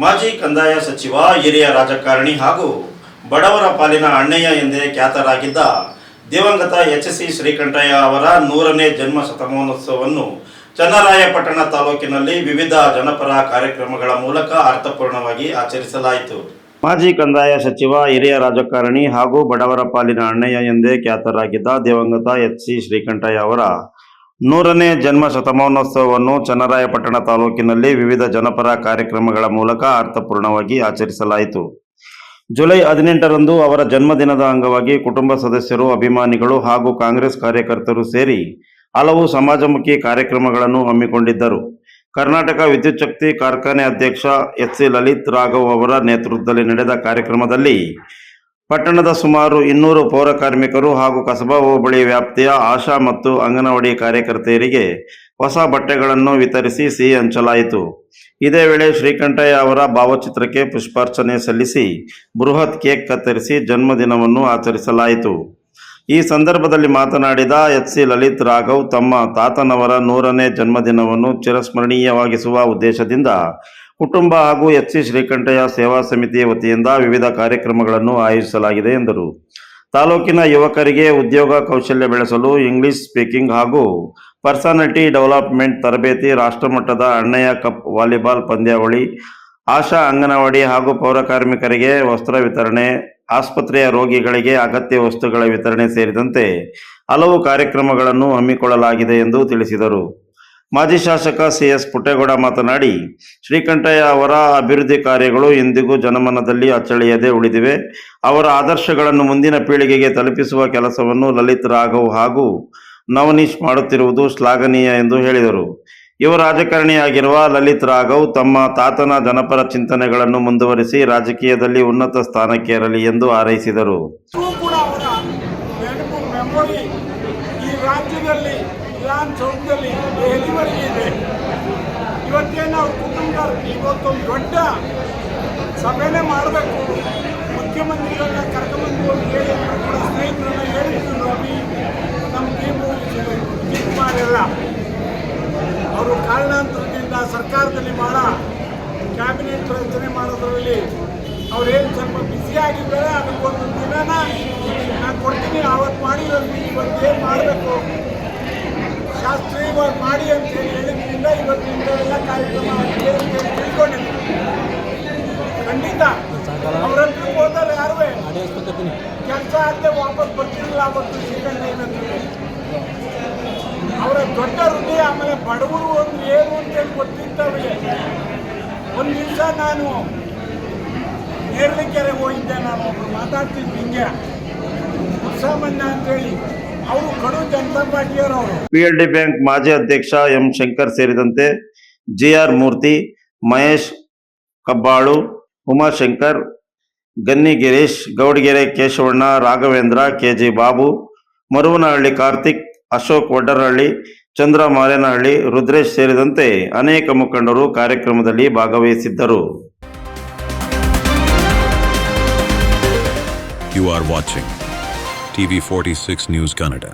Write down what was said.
ಮಾಜಿ ಕಂದಾಯ ಸಚಿವ, ಹಿರಿಯ ರಾಜಕಾರಣಿ ಹಾಗೂ ಬಡವರ ಪಾಲಿನ ಅಣ್ಣಯ್ಯ ಎಂದೇ ಖ್ಯಾತರಾಗಿದ್ದ ದಿವಂಗತ ಎಚ್.ಸಿ. ಶ್ರೀಕಂಠಯ್ಯ ಅವರ 100ನೇ ಜನ್ಮ ಶತಮಾನೋತ್ಸವವನ್ನು ಚನ್ನರಾಯಪಟ್ಟಣ ತಾಲೂಕಿನಲ್ಲಿ ವಿವಿಧ ಜನಪರ ಕಾರ್ಯಕ್ರಮಗಳ ಮೂಲಕ ಅರ್ಥಪೂರ್ಣವಾಗಿ ಆಚರಿಸಲಾಯಿತು. ಮಾಜಿ ಕಂದಾಯ ಸಚಿವ, ಹಿರಿಯ ರಾಜಕಾರಣಿ ಹಾಗೂ ಬಡವರ ಪಾಲಿನ ಅಣ್ಣಯ್ಯ ಎಂದೇ ಖ್ಯಾತರಾಗಿದ್ದ ದಿವಂಗತ ಎಚ್.ಸಿ. ಶ್ರೀಕಂಠಯ್ಯ ಅವರ 100ನೇ ಜನ್ಮ ಶತಮಾನೋತ್ಸವವನ್ನು ಚನ್ನರಾಯಪಟ್ಟಣ ತಾಲೂಕಿನಲ್ಲಿ ವಿವಿಧ ಜನಪರ ಕಾರ್ಯಕ್ರಮಗಳ ಮೂಲಕ ಅರ್ಥಪೂರ್ಣವಾಗಿ ಆಚರಿಸಲಾಯಿತು. ಜುಲೈ 18ರಂದು ಅವರ ಜನ್ಮದಿನದ ಅಂಗವಾಗಿ ಕುಟುಂಬ ಸದಸ್ಯರು, ಅಭಿಮಾನಿಗಳು ಹಾಗೂ ಕಾಂಗ್ರೆಸ್ ಕಾರ್ಯಕರ್ತರು ಸೇರಿ ಹಲವು ಸಮಾಜಮುಖಿ ಕಾರ್ಯಕ್ರಮಗಳನ್ನು ಹಮ್ಮಿಕೊಂಡಿದ್ದರು. ಕರ್ನಾಟಕ ವಿದ್ಯುಚ್ಛಕ್ತಿ ಕಾರ್ಖಾನೆ ಅಧ್ಯಕ್ಷ ಎಚ್.ಸಿ. ಲಲಿತ್ ರಾಘವ್ ಅವರ ನೇತೃತ್ವದಲ್ಲಿ ನಡೆದ ಕಾರ್ಯಕ್ರಮದಲ್ಲಿ ಪಟ್ಟಣದ ಸುಮಾರು 200 ಪೌರ ಕಾರ್ಮಿಕರು ಹಾಗೂ ಕಸಬಾ ಹೋಬಳಿ ವ್ಯಾಪ್ತಿಯ ಆಶಾ ಮತ್ತು ಅಂಗನವಾಡಿ ಕಾರ್ಯಕರ್ತೆಯರಿಗೆ ಹೊಸ ಬಟ್ಟೆಗಳನ್ನು ವಿತರಿಸಿ ಸಿಹಿ ಹಂಚಲಾಯಿತು. ಇದೇ ವೇಳೆ ಶ್ರೀಕಂಠಯ್ಯ ಅವರ ಭಾವಚಿತ್ರಕ್ಕೆ ಪುಷ್ಪಾರ್ಚನೆ ಸಲ್ಲಿಸಿ ಬೃಹತ್ ಕೇಕ್ ಕತ್ತರಿಸಿ ಜನ್ಮದಿನವನ್ನು ಆಚರಿಸಲಾಯಿತು. ಈ ಸಂದರ್ಭದಲ್ಲಿ ಮಾತನಾಡಿದ ಎಚ್.ಸಿ. ಲಲಿತ್ ರಾಘವ್, ತಮ್ಮ ತಾತನವರ 100ನೇ ಜನ್ಮದಿನವನ್ನು ಚಿರಸ್ಮರಣೀಯವಾಗಿಸುವ ಉದ್ದೇಶದಿಂದ ಕುಟುಂಬ ಹಾಗೂ ಎಚ್.ಸಿ. ಶ್ರೀಕಂಠಯ್ಯ ಸೇವಾ ಸಮಿತಿ ವತಿಯಿಂದ ವಿವಿಧ ಕಾರ್ಯಕ್ರಮಗಳನ್ನು ಆಯೋಜಿಸಲಾಗಿದೆ ಎಂದರು. ತಾಲೂಕಿನ ಯುವಕರಿಗೆ ಉದ್ಯೋಗ ಕೌಶಲ್ಯ ಬೆಳೆಸಲು ಇಂಗ್ಲಿಷ್ ಸ್ಪೀಕಿಂಗ್ ಹಾಗೂ ಪರ್ಸನಾಲಿಟಿ ಡೆವಲಪ್ಮೆಂಟ್ ತರಬೇತಿ, ರಾಷ್ಟ್ರಮಟ್ಟದ ಅಣ್ಣಯ್ಯ ಕಪ್ ವಾಲಿಬಾಲ್ ಪಂದ್ಯಾವಳಿ, ಆಶಾ ಅಂಗನವಾಡಿ ಹಾಗೂ ಪೌರಕಾರ್ಮಿಕರಿಗೆ ವಸ್ತ್ರ ವಿತರಣೆ, ಆಸ್ಪತ್ರೆಯ ರೋಗಿಗಳಿಗೆ ಅಗತ್ಯ ವಸ್ತುಗಳ ವಿತರಣೆ ಸೇರಿದಂತೆ ಹಲವು ಕಾರ್ಯಕ್ರಮಗಳನ್ನು ಹಮ್ಮಿಕೊಳ್ಳಲಾಗಿದೆ ಎಂದು ತಿಳಿಸಿದರು. ಮಾಜಿ ಶಾಸಕ ಸಿ.ಎಸ್. ಪುಟ್ಟೇಗೌಡ ಮಾತನಾಡಿ, ಶ್ರೀಕಂಠಯ್ಯ ಅವರ ಅಭಿವೃದ್ಧಿ ಕಾರ್ಯಗಳು ಇಂದಿಗೂ ಜನಮನದಲ್ಲಿ ಅಚ್ಚಳಿಯದೆ ಉಳಿದಿವೆ. ಅವರ ಆದರ್ಶಗಳನ್ನು ಮುಂದಿನ ಪೀಳಿಗೆಗೆ ತಲುಪಿಸುವ ಕೆಲಸವನ್ನು ಲಲಿತ್ ರಾಘವ್ ಹಾಗೂ ನವನೀಶ್ ಮಾಡುತ್ತಿರುವುದು ಶ್ಲಾಘನೀಯ ಎಂದು ಹೇಳಿದರು. ಯುವ ರಾಜಕಾರಣಿಯಾಗಿರುವ ಲಲಿತ್ ರಾಘವ್ ತಮ್ಮ ತಾತನ ಜನಪರ ಚಿಂತನೆಗಳನ್ನು ಮುಂದುವರಿಸಿ ರಾಜಕೀಯದಲ್ಲಿ ಉನ್ನತ ಸ್ಥಾನಕ್ಕೇರಲಿ ಎಂದು ಹಾರೈಸಿದರು. ವಿಧಾನಸೌಧದಲ್ಲಿ ದೆಹಲಿವರೆಗೆ ಇದೆ. ಇವತ್ತೇನು ಅವ್ರ ಕುಟುಂಬದವ್ರು ಇವತ್ತೊಂದು ದೊಡ್ಡ ಸಭೆನೇ ಮಾಡಬೇಕು, ಮುಖ್ಯಮಂತ್ರಿಗಳನ್ನ ಕರ್ಕೊಂಬಂದು ಹೇಳಿ ಕೂಡ ಸ್ನೇಹಿತರನ್ನ ಹೇಳಿದ್ರು. ರವಿ, ನಮ್ಮ ಕುಮಾರ್ ಎಲ್ಲ ಅವರು ಕಾರಣಾಂತರದಿಂದ ಸರ್ಕಾರದಲ್ಲಿ ಭಾಳ ಕ್ಯಾಬಿನೆಟ್ ರಚನೆ ಮಾಡೋದ್ರಲ್ಲಿ ಅವ್ರೇನು ಸ್ವಲ್ಪ ಬ್ಯುಸಿಯಾಗಿದ್ದಾರೆ. ಅದಕ್ಕೊಂದು ದಿನನ ನಾನು ಕೊಡ್ತೀನಿ, ಆವತ್ತು ಮಾಡಿರೋದು ಇವತ್ತು ಏನು ಮಾಡಬೇಕು ಶಾಸ್ತ್ರೀಯವಾಗಿ ಮಾಡಿ ಅಂತ ಹೇಳಿ ಹೇಳಿದ್ರಿಂದ ಇವತ್ತಿಂದ ಎಲ್ಲ ಕಾರ್ಯಕ್ರಮ ಆಗಿದೆ ಅಂತ ಹೇಳಿ ತಿಳ್ಕೊಂಡಿದ್ದೀನಿ. ಖಂಡಿತ ಅವ್ರ ಹತ್ರ ಹೋದರೆ ಯಾರು ಕೆಲಸ ಆಗದೆ ವಾಪಸ್ ಬರ್ತಿರಲಿಲ್ಲ. ಅವತ್ತು ಶ್ರೀಕಂಠಯ್ಯನ ಅವರ ದೊಡ್ಡ ಹೃದಯ, ಆಮೇಲೆ ಬಡವರು ಒಂದು ಏನು ಅಂತೇಳಿ ಗೊತ್ತಿದ್ದವರಿಗೆ. ಒಂದು ದಿವಸ ನಾನು ನೇರ್ಲಿಕೆರೆ ಹೋಗಿದ್ದೆ, ನಾನು ಒಬ್ರು ಮಾತಾಡ್ತಿದ್ದೆ ಹಿಂಗೆ ಉತ್ಸಾಹಮನ್ನ ಅಂತೇಳಿ. ಅವರು ಕಡು ಜನತಾ ಪಾರ್ಟಿಯವರು. PLD ಬ್ಯಾಂಕ್ ಮಾಜಿ ಅಧ್ಯಕ್ಷ ಎಂ. ಶಂಕರ್ ಸೇರಿದಂತೆ ಜಿ.ಆರ್. ಮೂರ್ತಿ, ಮಹೇಶ್ ಕಬ್ಬಾಳು, ಉಮಾಶಂಕರ್, ಗನ್ನಿ ಗಿರೀಶ್, ಗೌಡಗೆರೆ ಕೇಶವಣ್ಣ, ರಾಘವೇಂದ್ರ, ಕೆ.ಜಿ. ಬಾಬು, ಮರುವನಹಳ್ಳಿ ಕಾರ್ತಿಕ್, ಅಶೋಕ್ ವಡ್ಡರಹಳ್ಳಿ, ಚಂದ್ರ ಮಾರೇನಹಳ್ಳಿ, ರುದ್ರೇಶ್ ಸೇರಿದಂತೆ ಅನೇಕ ಮುಖಂಡರು ಕಾರ್ಯಕ್ರಮದಲ್ಲಿ ಭಾಗವಹಿಸಿದ್ದರು. You are watching TV 46 News Kannada.